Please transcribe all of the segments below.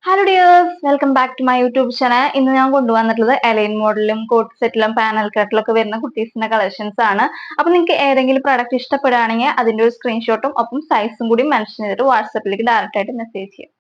Hello dears, welcome back to my YouTube channel. ഇന്ന് ഞാൻ കൊണ്ടുവന്നിട്ടുള്ളത് എലൈൻ മോഡലും കോട്ട് സെറ്റിലും പാനൽ കട്ടിലൊക്കെ വരുന്ന കുട്ടീസിന്റെ കളക്ഷൻസ് ആണ്. അപ്പൊ നിങ്ങൾക്ക് ഏതെങ്കിലും പ്രൊഡക്റ്റ് ഇഷ്ടപ്പെടുകയാണെങ്കിൽ അതിന്റെ ഒരു സ്ക്രീൻഷോട്ടും ഒപ്പം സൈസും കൂടി മെൻഷൻ ചെയ്തിട്ട് വാട്സാപ്പിലേക്ക് ഡയറക്റ്റ് ആയിട്ട് മെസ്സേജ് ചെയ്യാം.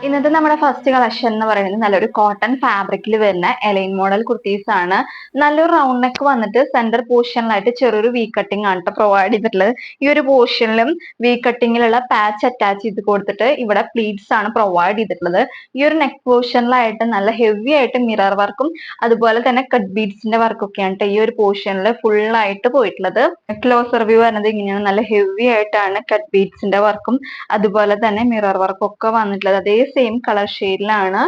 ഇന്നത്തെ നമ്മുടെ ഫസ്റ്റ് കളക്ഷൻ എന്ന് പറയുന്നത് നല്ലൊരു കോട്ടൺ ഫാബ്രിക്കിൽ വരുന്ന എലൈൻ മോഡൽ കുർത്തീസ് ആണ്. നല്ലൊരു റൗണ്ട് നെക്ക് വന്നിട്ട് സെന്റർ പോർഷനിലായിട്ട് ചെറിയൊരു വി കട്ടിംഗ് ആണ് പ്രൊവൈഡ് ചെയ്തിട്ടുള്ളത്. ഈ ഒരു പോർഷനിലും വി കട്ടിങ്ങിലുള്ള പാച്ച് അറ്റാച്ച് ചെയ്ത് കൊടുത്തിട്ട് ഇവിടെ പ്ലീറ്റ്സ് ആണ് പ്രൊവൈഡ് ചെയ്തിട്ടുള്ളത്. ഈ ഒരു നെക്ക് പോർഷനിലായിട്ട് നല്ല ഹെവി ആയിട്ട് മിറർ വർക്കും അതുപോലെ തന്നെ കട്ട് ബീഡ്സിന്റെ വർക്കൊക്കെയാണ് ഈ ഒരു പോർഷനിൽ ഫുൾ ആയിട്ട് പോയിട്ടുള്ളത്. ക്ലോസർ വ്യൂ വരുന്നത് ഇങ്ങനെയാണ്. നല്ല ഹെവി ആയിട്ടാണ് കട്ട് ബീഡ്സിന്റെ വർക്കും അതുപോലെ തന്നെ മിറർ വർക്കും ഒക്കെ വന്നിട്ടുള്ളത്. അതേ സെയിം കളർ ഷെയ്ഡിലാണ്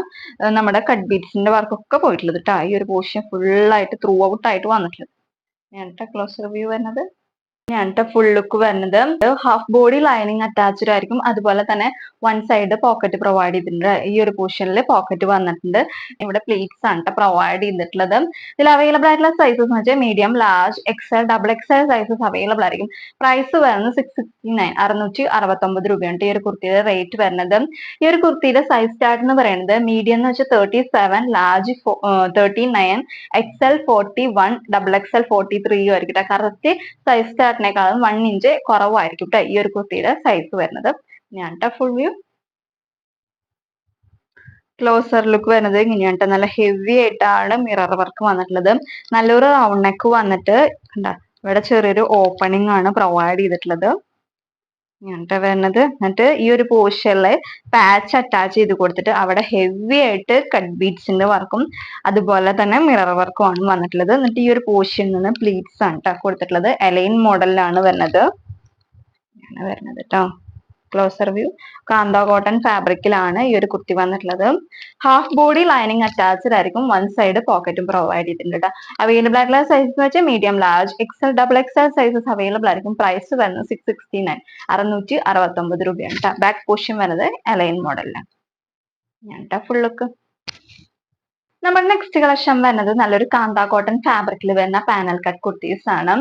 നമ്മുടെ കട്ട് ബീഡ്സിന്റെ വർക്കൊക്കെ പോയിട്ടുള്ളത് കേട്ടോ. ഈ ഒരു പോർഷൻ ഫുൾ ആയിട്ട് ത്രൂ ഔട്ട് ആയിട്ട് വന്നിട്ടുള്ളത്. ഞാൻ ക്ലോസർ വ്യൂ വരുന്നത് ഞാനിട്ട് ഫുൾ ലുക്ക് വരുന്നത് ഹാഫ് ബോഡി ലൈനിങ് അറ്റാച്ച്ഡ് ആയിരിക്കും. അതുപോലെ തന്നെ വൺ സൈഡ് പോക്കറ്റ് പ്രൊവൈഡ് ചെയ്തിട്ടുണ്ട്. ഈ ഒരു പോർഷനിൽ പോക്കറ്റ് വന്നിട്ടുണ്ട്. ഇവിടെ പ്ലീറ്റ്സ് ആണ് പ്രൊവൈഡ് ചെയ്തിട്ടുള്ളത്. ഇതിൽ അവൈലബിൾ ആയിട്ടുള്ള സൈസസ് എന്ന് വെച്ചാൽ medium, large, XL, double XL sizes available ആയിരിക്കും. പ്രൈസ് വരുന്നത് 669 669 രൂപയാണ് ഈ ഒരു കുർത്തിയുടെ റേറ്റ് വരുന്നത്. ഈ ഒരു കുർത്തിയുടെ സൈസ് സ്റ്റാർട്ട് എന്ന് പറയുന്നത് മീഡിയം എന്ന് വെച്ചാൽ 37, ലാർജ് 39, എക്സൽ 41, ഡബിൾ എക്സൽ 43 ആയിരിക്കും. കറക്റ്റ് സൈസ് സ്റ്റാർട്ടിനേക്കാളും 1 ഇഞ്ച് കുറവായിരിക്കും ഈ ഒരു കുർത്തിയുടെ സൈസ് വരുന്നത്. ഞാൻ ഫുൾ വ്യൂ ക്ലോസർ ലുക്ക് വരുന്നത് ഇങ്ങനെയാണ്. നല്ല ഹെവി ആയിട്ടാണ് മിറർ വർക്ക് വന്നിട്ടുള്ളത്. നല്ലൊരു റൗണ്ട് നെക്ക് വന്നിട്ട് കണ്ട ഇവിടെ ചെറിയൊരു ഓപ്പണിംഗ് ആണ് പ്രൊവൈഡ് ചെയ്തിട്ടുള്ളത്. ഇങ്ങനത്തെ വരുന്നത്. എന്നിട്ട് ഈ ഒരു പോർഷനില് പാച്ച് അറ്റാച്ച് ചെയ്ത് കൊടുത്തിട്ട് അവിടെ ഹെവി ആയിട്ട് കട്ട് ബീഡ്സിന്റെ വർക്കും അതുപോലെ തന്നെ മിറർ വർക്കും ആണ് വന്നിട്ടുള്ളത്. എന്നിട്ട് ഈ ഒരു പോർഷനിൽ നിന്ന് പ്ലീറ്റ്സ് ആണ് കൊടുത്തിട്ടുള്ളത്. എലൈൻ മോഡലിലാണ് വരുന്നത് കേട്ടോ. ക്ലോസർ വ്യൂ കാന്ത കോട്ടൺ ഫാബ്രിക്കിലാണ് ഈ ഒരു കുർത്തി വന്നിട്ടുള്ളത്. ഹാഫ് ബോഡി ലൈനിങ് അറ്റാച്ച്ഡ് ആയിരിക്കും. വൺ സൈഡ് പോക്കറ്റും പ്രൊവൈഡ് ചെയ്തിട്ടുണ്ട്. അവൈലബിൾ ആയിട്ടുള്ള സൈസ് എന്ന് വെച്ചാൽ medium, large, XL, double XL sizes available ആയിരിക്കും. പ്രൈസ് വരുന്നത് 669 669 രൂപയാണ്. ബാക്ക് പോർഷൻ വരുന്നത് എലൈൻ മോഡലിലാണ്. ഞാൻ ഫുൾ ലുക്ക് നമ്മുടെ നെക്സ്റ്റ് കളക്ഷൻ വരുന്നത് നല്ലൊരു കാന്ത കോട്ടൺ ഫാബ്രിക്കിൽ വരുന്ന പാനൽ കട്ട് കുർത്തീസ് ആണ്.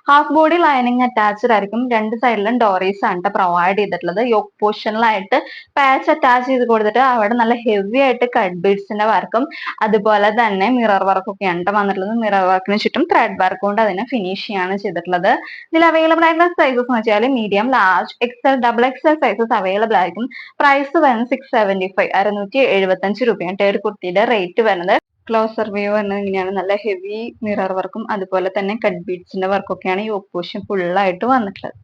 ഹാഫ് ബോഡി ലൈനിങ് അറ്റാച്ച്ഡ് ആയിരിക്കും. രണ്ട് സൈഡിലും ഡോറീസ് ആണ് പ്രൊവൈഡ് ചെയ്തിട്ടുള്ളത്. യോക്ക് പോർഷനിലായിട്ട് പാച്ച് അറ്റാച്ച് ചെയ്ത് കൊടുത്തിട്ട് അവിടെ നല്ല ഹെവി ആയിട്ട് കട്ട് ബീഡ്സിന്റെ വർക്കും അതുപോലെ തന്നെ മിറർ വർക്കും ഒക്കെയാണ് വന്നിട്ടുള്ളത്. മിറർ വർക്കിന് ചുറ്റും ത്രെഡ് വർക്ക് കൊണ്ട് അതിനെ ഫിനിഷ് ചെയ്യാണ് ചെയ്തിട്ടുള്ളത്. ഇതിൽ അവൈലബിൾ ആയിട്ടുള്ള സൈസസ് എന്ന് വെച്ചാൽ medium, large, XL, double XL sizes available ആയിരിക്കും. പ്രൈസ് വരുന്നത് 675 675 രൂപയാണ് ഒരു കുർത്തിയുടെ റേറ്റ് വരുന്നത്. ക്ലോസർ വ്യൂ വരുന്നത് ഇങ്ങനെയാണ്. നല്ല ഹെവി മിറർ വർക്കും അതുപോലെ തന്നെ കട്ട് ബീഡ്സിന്റെ വർക്കൊക്കെയാണ് ഈ ഓപ്പോഷൻ ഫുൾ ആയിട്ട് വന്നിട്ടുള്ളത്.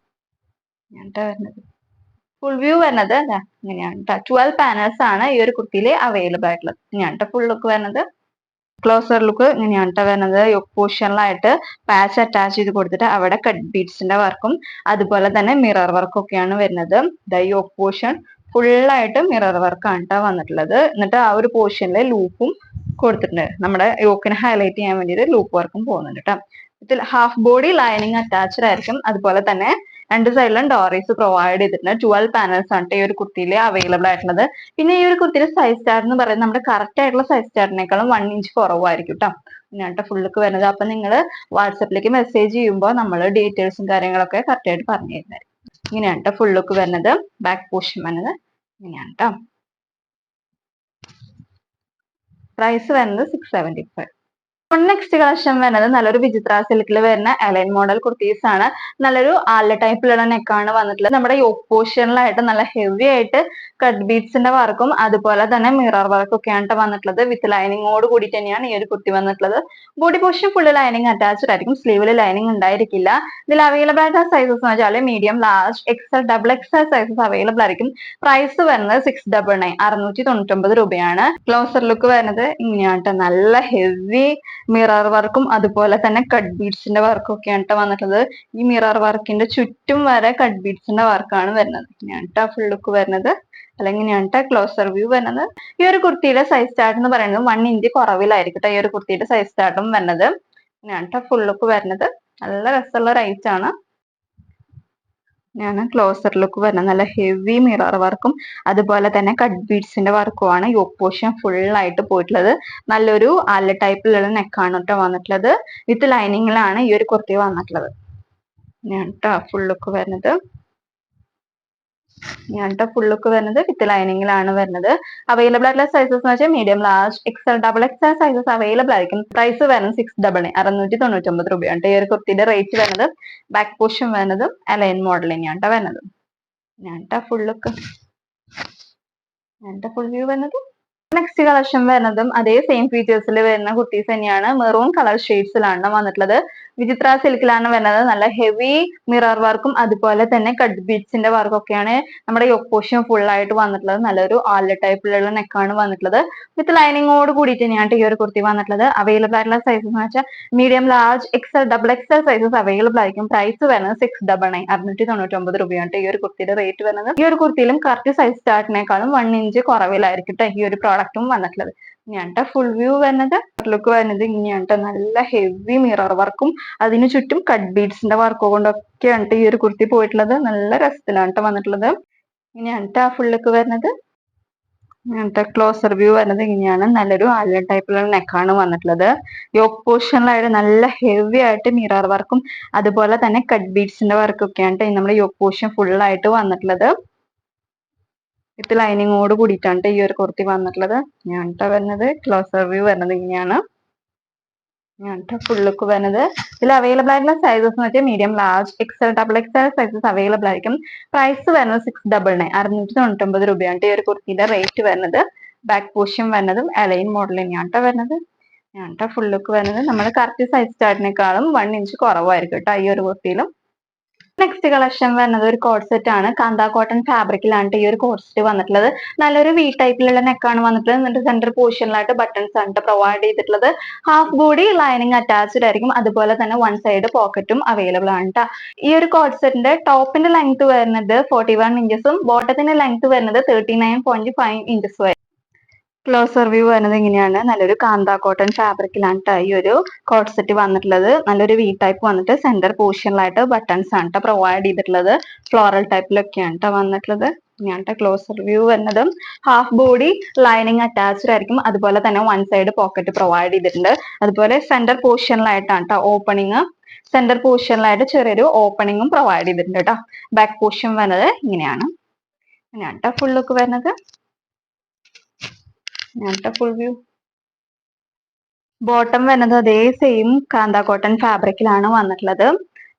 വരുന്നത് ഫുൾ വ്യൂ വരുന്നത് ഇങ്ങനെയാണ്. 12 പാനൽസ് ആണ് ഈ ഒരു കുർത്തിയിൽ അവൈലബിൾ ആയിട്ടുള്ളത്. ഇങ്ങനെയാണ് ഫുൾ ലുക്ക് വരുന്നത്. ക്ലോസർ ലുക്ക് ഇങ്ങനെയാണ് വരുന്നത്. യോക്ക് പോർഷനിലായിട്ട് പാച്ച് അറ്റാച്ച് ചെയ്ത് കൊടുത്തിട്ട് അവിടെ കട്ട് ബീഡ്സിന്റെ വർക്കും അതുപോലെ തന്നെ മിറർ വർക്കും ഒക്കെയാണ് വരുന്നത്. യോക്ക് പോർഷൻ ഫുൾ ആയിട്ട് മിറർ വർക്കാണ് വന്നിട്ടുള്ളത്. എന്നിട്ട് ആ ഒരു പോർഷനിൽ ലൂപ്പും കൊടുത്തിട്ടുണ്ട്. നമ്മുടെ യോക്കിനെ ഹൈലൈറ്റ് ചെയ്യാൻ വേണ്ടിയിട്ട് ലൂപ്പ് വർക്കും പോകുന്നുണ്ട് കേട്ടോ. ഇതിൽ ഹാഫ് ബോഡി ലൈനിങ് അറ്റാച്ച്ഡ് ആയിരിക്കും. അതുപോലെ തന്നെ രണ്ട് സൈഡിലും ഡോറീസ് പ്രൊവൈഡ് ചെയ്തിട്ടുണ്ട്. 12 പാനൽസ് ആണ് ഈ ഒരു കുർത്തിയിൽ അവൈലബിൾ ആയിട്ടുള്ളത്. പിന്നെ ഈ ഒരു കുർത്തിയുടെ സൈസ് സ്റ്റാർട്ട് എന്ന് പറയുന്നത് നമ്മുടെ കറക്റ്റ് ആയിട്ടുള്ള സൈസ് സ്റ്റാർട്ടിനേക്കാളും 1 ഇഞ്ച് കുറവായിരിക്കും കേട്ടോ. ഇങ്ങനെയാണ് ഫുള്ളൊക്കെ വരുന്നത്. അപ്പൊ നിങ്ങൾ വാട്സപ്പിലേക്ക് മെസ്സേജ് ചെയ്യുമ്പോൾ നമ്മൾ ഡീറ്റെയിൽസും കാര്യങ്ങളൊക്കെ കറക്റ്റ് ആയിട്ട് പറഞ്ഞു തരുന്നത്. ഇങ്ങനെയാണ് ഫുള്ളൊക്കെ വരുന്നത്. ബാക്ക് പോർഷൻ വരുന്നത് ഇങ്ങനെയാണ് കേട്ടോ. പ്രൈസ് വരുന്നത് 675. നെക്സ്റ്റ് കളക്ഷൻ വരുന്നത് നല്ലൊരു വിചിത്ര സിൽക്കിൽ വരുന്ന എലൈൻ മോഡൽ കുർത്തീസ് ആണ്. നല്ലൊരു ആല ടൈപ്പിലുള്ള നെക്കാണ് വന്നിട്ടുള്ളത്. നമ്മുടെ യോക്ക് പോർഷനിലായിട്ട് നല്ല ഹെവി ആയിട്ട് കട്ട് ബീഡ്സിന്റെ വർക്കും അതുപോലെ തന്നെ മിറർ വർക്കും ഒക്കെയാണ് വന്നിട്ടുള്ളത്. വിത്ത് ലൈനിങ്ങോട് കൂടി തന്നെയാണ് ഈ ഒരു കുർത്തി വന്നിട്ടുള്ളത്. Body portion full lining attached ആയിരിക്കും. സ്ലീവിൽ ലൈനിങ് ഉണ്ടായിരിക്കില്ല. ഇതിൽ അവൈലബിൾ ആയിട്ടുള്ള സൈസസ് എന്ന് വെച്ചാൽ medium, large, XL, double XL sizes available ആയിരിക്കും. പ്രൈസ് വരുന്നത് 699 699 രൂപയാണ്. ക്ലോസർ ലുക്ക് വരുന്നത് ഇങ്ങനെയാണ്. നല്ല ഹെവി മിറർ വർക്കും അതുപോലെ തന്നെ കട്ട് ബീഡ്സിന്റെ വർക്കും ഒക്കെയാണ് വന്നിട്ടുള്ളത്. ഈ മിറർ വർക്കിന്റെ ചുറ്റും വരെ കട്ട് ബീഡ്സിന്റെ വർക്കാണ് വരുന്നത്. ഇങ്ങനെയാണ് ഫുൾ ലുക്ക് വരുന്നത്. അല്ലെങ്കിൽ ഇങ്ങനെയാണ് ക്ലോസർ വ്യൂ വരുന്നത്. ഈ ഒരു കുർത്തിയുടെ സൈസ് സ്റ്റാർട്ട് എന്ന് പറയുന്നത് 1 ഇഞ്ച് കുറവിലായിരിക്കും ഈ ഒരു കുർത്തിയുടെ സൈസ് സ്റ്റാർട്ടും വരുന്നത്. ഇങ്ങനെയാണ് ഫുൾ ലുക്ക് വരുന്നത്. നല്ല രസമുള്ള റൈറ്റ് ആണ്. ക്ലോസർ ലുക്ക് വരുന്നത്. നല്ല ഹെവി മിറർ വർക്കും അതുപോലെ തന്നെ കട്ട് ബീഡ്സിന്റെ വർക്കുമാണ് യോക്ക് പോർഷൻ ഫുൾ ആയിട്ട് പോയിട്ടുള്ളത്. നല്ലൊരു ആല ടൈപ്പിലുള്ള നെക്കാണ് കേട്ടോ വന്നിട്ടുള്ളത്. വിത്ത് ലൈനിങ്ങിലാണ് ഈ ഒരു കുർത്തി വന്നിട്ടുള്ളത്. ഞാൻ ട്ടോ ഫുൾ ലുക്ക് വരുന്നത്. ഫുൾ ലുക്ക് വരുന്നത് വിത്ത് ലൈനിങ്ങിലാണ് വരുന്നത്. അവൈലബിൾ ആയിട്ടുള്ള സൈസസ് എന്ന് വെച്ചാൽ medium, large, XL, double XL sizes available ആയിരിക്കും. പ്രൈസ് വരുന്നത് 699 രൂപയാണ്. ഈ ഒരു കുർത്തിയുടെ റേറ്റ് വരുന്നത്. ബാക്ക് പോർഷൻ വരുന്നതും അലൈൻ മോഡലിംഗ് ആണ് വരുന്നത്. ഫുൾ ലുക്ക്, ഫുൾ വ്യൂ വരുന്നത്. നെക്സ്റ്റ് കളക്ഷൻ വരുന്നതും അതേ സെയിം ഫീച്ചേഴ്സിൽ വരുന്ന കുർത്തീസ് തന്നെയാണ്. മെറൂൺ കളർ ഷെയ്ഡ്സിലാണ് വന്നിട്ടുള്ളത്. വിചിത്ര സിൽക്കിലാണ് വരുന്നത്. നല്ല ഹെവി മിറർ വർക്കും അതുപോലെ തന്നെ കട്ട് ബീഡ്സിന്റെ വർക്കും ഒക്കെയാണ് നമ്മുടെ യോക്ക് പോർഷൻ ഫുൾ ആയിട്ട് വന്നിട്ടുള്ളത്. നല്ലൊരു ആല ടൈപ്പിലുള്ള നെക്കാണ് വന്നിട്ടുള്ളത്. വിത്ത് ലൈനിങ്ങോട് കൂടിയിട്ട് തന്നെയാണ് ഈ ഒരു കുർത്തി വന്നിട്ടുള്ളത്. അവൈലബിൾ ആയിട്ടുള്ള സൈസസ് എന്ന് വെച്ചാൽ medium, large, XL, double XL sizes available ആയിരിക്കും. പ്രൈസ് വരുന്നത് 699 രൂപയാണ് ഈ ഒരു കുർത്തിയുടെ റേറ്റ് വരുന്നത്. ഈ ഒരു കുർത്തിയിലും കറക്റ്റ് സൈസ് ചാർട്ടിനേക്കാളും 1 ഇഞ്ച് കുറവിലായിരിക്കും ഈ ഒരു പ്രോഡക്റ്റും വന്നിട്ടുള്ളത്. ഇങ്ങനത്തെ ഫുൾ വ്യൂ വരുന്നത്, ലുക്ക് വരുന്നത് ഇങ്ങനെയാണ്. നല്ല ഹെവി മിറർ വർക്കും അതിനു ചുറ്റും കട്ട് ബീഡ്സിന്റെ വർക്കും കൊണ്ടൊക്കെയാണ് ഈ ഒരു കുർത്തി പോയിട്ടുള്ളത്. നല്ല രസത്തിലാണ് വന്നിട്ടുള്ളത്. ഇങ്ങനെയാണ് ഫുൾ ലുക്ക് വരുന്നത്. ഇങ്ങനത്തെ ക്ലോസർ വ്യൂ വരുന്നത് ഇങ്ങനെയാണ്. നല്ലൊരു ആലിയ ടൈപ്പിലുള്ള നെക്കാണ് വന്നിട്ടുള്ളത്. യോക്ക് പോർഷനിലായിട്ട് നല്ല ഹെവി ആയിട്ട് മിറർ വർക്കും അതുപോലെ തന്നെ കട്ട് ബീഡ്സിന്റെ വർക്കും ഒക്കെയാണ് നമ്മുടെ യോക്ക് പോർഷൻ ഫുൾ ആയിട്ട് വന്നിട്ടുള്ളത്. വിത്ത് ലൈനിങ്ങോട് കൂടിയിട്ടാണ് ഈ ഒരു കുർത്തി വന്നിട്ടുള്ളത്. വരുന്നത് ക്ലോസർ വ്യൂ വരുന്നത് ഇങ്ങനെയാണ്. ഫുൾ ലുക്ക് വരുന്നത്. ഇതിൽ അവൈലബിൾ ആയിട്ടുള്ള സൈസസ് എന്ന് വെച്ചാൽ medium, large, XL, double XL sizes available ആയിരിക്കും. പ്രൈസ് വരുന്നത് 699 രൂപയാണ് ഈ ഒരു കുർത്തിയുടെ റേറ്റ് വരുന്നത്. ബാക്ക് പോർഷൻ വരുന്നതും അലൈൻ മോഡൽ തന്നെയാണ് വരുന്നത്. ഫുൾ ലുക്ക് വരുന്നത് നമ്മുടെ കറക്റ്റ് സൈസ് ചാർട്ടിനേക്കാളും 1 ഇഞ്ച് കുറവായിരിക്കും ഈ ഒരു കുർത്തിയിലും. നെക്സ്റ്റ് കളക്ഷൻ വരുന്നത് ഒരു കോഡ് സെറ്റ് ആണ്. കാന്ത കോട്ടൺ ഫാബ്രിക്കിലാണ് ഈ ഒരു കോഡ് സെറ്റ് വന്നിട്ടുള്ളത്. നല്ലൊരു വി ടൈപ്പിലുള്ള നെക്കാണ് വന്നിട്ടുള്ളത്. എന്നിട്ട് സെന്റർ പോർഷനിലായിട്ട് ബട്ടൺസ് ആണ് പ്രൊവൈഡ് ചെയ്തിട്ടുള്ളത്. ഹാഫ് ബോഡി ലൈനിങ് അറ്റാച്ച്ഡ് ആയിരിക്കും. അതുപോലെ തന്നെ വൺ സൈഡ് പോക്കറ്റും അവൈലബിൾ ആണ്. ഈ ഒരു കോഡ് സെറ്റിന്റെ ടോപ്പിന്റെ ലെങ്ത് വരുന്നത് 41 ഇഞ്ചസും ബോട്ടത്തിന്റെ ലെങ്ത് വരുന്നത് 39.5 ഇഞ്ചസും. ക്ലോസർ വ്യൂ വരുന്നത് ഇങ്ങനെയാണ്. നല്ലൊരു കാന്ത കോട്ടൺ ഫാബ്രിക്കിലാണ് ഈ ഒരു കോഡ് സെറ്റ് വന്നിട്ടുള്ളത്. നല്ലൊരു വി ടൈപ്പ് വന്നിട്ട് സെന്റർ പോർഷനിലായിട്ട് ബട്ടൺസ് ആണ് പ്രൊവൈഡ് ചെയ്തിട്ടുള്ളത്. ഫ്ലോറൽ ടൈപ്പിലൊക്കെയാണ് വന്നിട്ടുള്ളത്. ക്ലോസർ വ്യൂ വരുന്നതും ഹാഫ് ബോഡി ലൈനിങ് അറ്റാച്ച്ഡ് ആയിരിക്കും. അതുപോലെ തന്നെ വൺ സൈഡ് പോക്കറ്റ് പ്രൊവൈഡ് ചെയ്തിട്ടുണ്ട്. അതുപോലെ സെന്റർ പോർഷനിലായിട്ടാണ് ഓപ്പണിങ്. സെന്റർ പോർഷനിലായിട്ട് ചെറിയൊരു ഓപ്പണിങ്ങും പ്രൊവൈഡ് ചെയ്തിട്ടുണ്ട് കേട്ടോ. ബാക്ക് പോർഷൻ വരുന്നത് ഇങ്ങനെയാണ്. ഫുൾ ലുക്ക് വരുന്നത്. Full view. ബോട്ടം വരുന്നത് അതേ സെയിം കാന്ത കോട്ടൺ ഫാബ്രിക്കിലാണ് വന്നിട്ടുള്ളത്.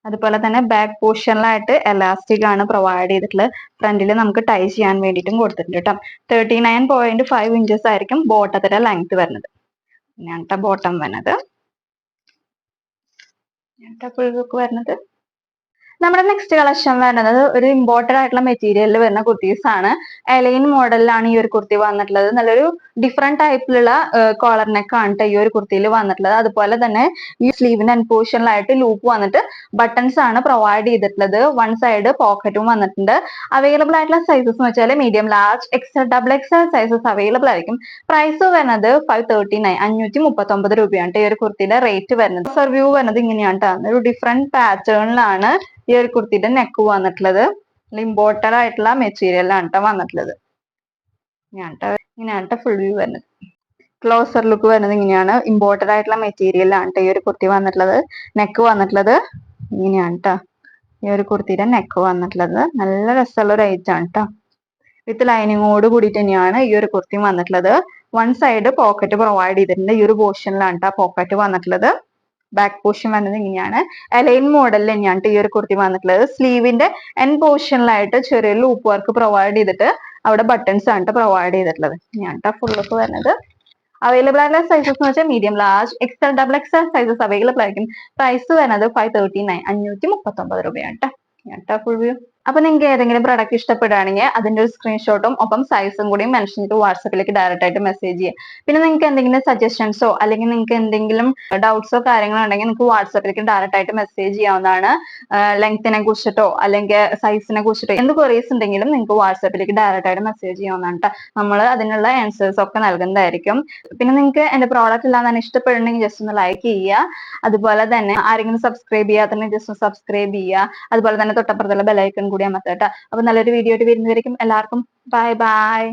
അതുപോലെ തന്നെ ബാക്ക് പോർഷനിലായിട്ട് എലാസ്റ്റിക് ആണ് പ്രൊവൈഡ് ചെയ്തിട്ടുള്ളത്. ഫ്രണ്ടിൽ നമുക്ക് ടൈ ചെയ്യാൻ വേണ്ടിയിട്ടും കൊടുത്തിട്ടുണ്ട് കേട്ടോ. 39.5 ഇഞ്ചസ് ആയിരിക്കും ബോട്ടത്തിന്റെ ലെങ്ത് വരുന്നത്. ബോട്ടം വരുന്നത്. ഫുൾ ലുക്ക് വരുന്നത്. നമ്മുടെ നെക്സ്റ്റ് കളക്ഷൻ വരുന്നത് ഒരു ഇമ്പോർട്ടഡ് ആയിട്ടുള്ള മെറ്റീരിയലിൽ വരുന്ന കുർത്തീസ് ആണ്. എലൈൻ മോഡലിലാണ് ഈ ഒരു കുർത്തി വന്നിട്ടുള്ളത്. നല്ലൊരു ഡിഫറെന്റ് ടൈപ്പിലുള്ള കോളർ നെക്കാണ് ഈ ഒരു കുർത്തിയിൽ വന്നിട്ടുള്ളത്. അതുപോലെ തന്നെ ഈ സ്ലീവിന്റെ എൻ പോർഷനിലായിട്ട് ലൂപ്പ് വന്നിട്ട് ബട്ടൺസ് ആണ് പ്രൊവൈഡ് ചെയ്തിട്ടുള്ളത്. വൺ സൈഡ് പോക്കറ്റും വന്നിട്ടുണ്ട്. അവൈലബിൾ ആയിട്ടുള്ള സൈസസ് എന്ന് വെച്ചാൽ medium, large, XL, double XL sizes available ആയിരിക്കും. പ്രൈസ് വരുന്നത് 539 രൂപയാണ് ഈ ഒരു കുർത്തിയുടെ റേറ്റ് വരുന്നത്. വ്യൂ വരുന്നത് ഇങ്ങനെയാണ്. ഒരു ഡിഫറെന്റ് പാറ്റേണിലാണ് ഈ ഒരു കുർത്തിയുടെ നെക്ക് വന്നിട്ടുള്ളത്. ഇമ്പോർട്ടഡ് ആയിട്ടുള്ള മെറ്റീരിയലാണ് വന്നിട്ടുള്ളത്. ഇങ്ങനെയാണ് ഫുൾ വ്യൂ വരുന്നത്. ക്ലോസർ ലുക്ക് വരുന്നത് ഇങ്ങനെയാണ്. ഇമ്പോർട്ടഡ് ആയിട്ടുള്ള മെറ്റീരിയലാണ് ഈ ഒരു കുർത്തി വന്നിട്ടുള്ളത്. നെക്ക് വന്നിട്ടുള്ളത് ഇങ്ങനെയാണ് ഈ ഒരു കുർത്തിയുടെ നെക്ക് വന്നിട്ടുള്ളത്. നല്ല രസമുള്ള ഒരു ഐറ്റം ആണ് വിത്ത് ലൈനിങ്ങോട് കൂടിയിട്ട് തന്നെയാണ് ഈ ഒരു കുർത്തി വന്നിട്ടുള്ളത്. വൺ സൈഡ് പോക്കറ്റ് പ്രൊവൈഡ് ചെയ്തിട്ടുണ്ട്. ഈ ഒരു പോർഷനിലാണ് പോക്കറ്റ് വന്നിട്ടുള്ളത്. ബാക്ക് പോർഷൻ വന്നത് ഇങ്ങനെയാണ്. അലൈൻ മോഡലിൽ തന്നെയാണ് ഈ ഒരു കുർത്തി വന്നിട്ടുള്ളത്. സ്ലീവിന്റെ എൻ പോർഷനിലായിട്ട് ചെറിയ ലൂപ്പ് വർക്ക് പ്രൊവൈഡ് ചെയ്തിട്ട് അവിടെ ബട്ടൺസ് ആണ് പ്രൊവൈഡ് ചെയ്തിട്ടുള്ളത്. ഫുൾ ലുക്ക് വരുന്നത്. അവൈലബിൾ ആയിട്ടുള്ള സൈസസ് എന്ന് വെച്ചാൽ medium, large, XL, double XL sizes available ആയിരിക്കും. പ്രൈസ് വരുന്നത് 539 രൂപയാണ് ഫുൾ വ്യൂ. അപ്പൊ നിങ്ങൾക്ക് ഏതെങ്കിലും പ്രൊഡക്റ്റ് ഇഷ്ടപ്പെടുകയാണെങ്കിൽ അതിന്റെ ഒരു സ്ക്രീൻഷോട്ടും ഒപ്പം സൈസും കൂടി മെൻഷൻ ചെയ്ത് വാട്സപ്പിലേക്ക് ഡയറക്റ്റ് ആയിട്ട് മെസ്സേജ് ചെയ്യുക. പിന്നെ നിങ്ങൾക്ക് എന്തെങ്കിലും സജഷൻസോ അല്ലെങ്കിൽ നിങ്ങൾക്ക് എന്തെങ്കിലും ഡൗട്ട്സോ കാര്യങ്ങളോ ഉണ്ടെങ്കിൽ നിങ്ങൾക്ക് വാട്സപ്പിലേക്ക് ഡയറക്റ്റ് ആയിട്ട് മെസ്സേജ് ചെയ്യാവുന്നതാണ്. ലെങ്ത്തിനെ കുറിച്ചിട്ടോ അല്ലെങ്കിൽ സൈസിനെ കുറിച്ചിട്ടോ എന്ത് ക്വറീസ് ഉണ്ടെങ്കിലും നിങ്ങൾക്ക് വാട്സപ്പിലേക്ക് ഡയറക്റ്റ് ആയിട്ട് മെസ്സേജ് ചെയ്യാവുന്നതാണ്. നമ്മൾ അതിനുള്ള ആൻസേഴ്സ് ഒക്കെ നൽകുന്നതായിരിക്കും. പിന്നെ നിങ്ങൾക്ക് എന്റെ പ്രോഡക്റ്റ് എല്ലാം തന്നെ ഇഷ്ടപ്പെടുന്നുണ്ടെങ്കിൽ ജസ്റ്റ് ഒന്ന് ലൈക്ക് ചെയ്യുക. അതുപോലെ തന്നെ ആരെങ്കിലും സബ്സ്ക്രൈബ് ചെയ്യാത്തന്നെ ജസ്റ്റ് സബ്സ്ക്രൈബ് ചെയ്യുക. അതുപോലെ തന്നെ തൊട്ടപ്പുറത്തുള്ള ബെലൈക്കൺ കൂടി അമർത്തുക. അപ്പൊ നല്ലൊരു വീഡിയോ ആയിട്ട് വരുന്നതായിരിക്കും. എല്ലാവർക്കും ബൈ ബൈ.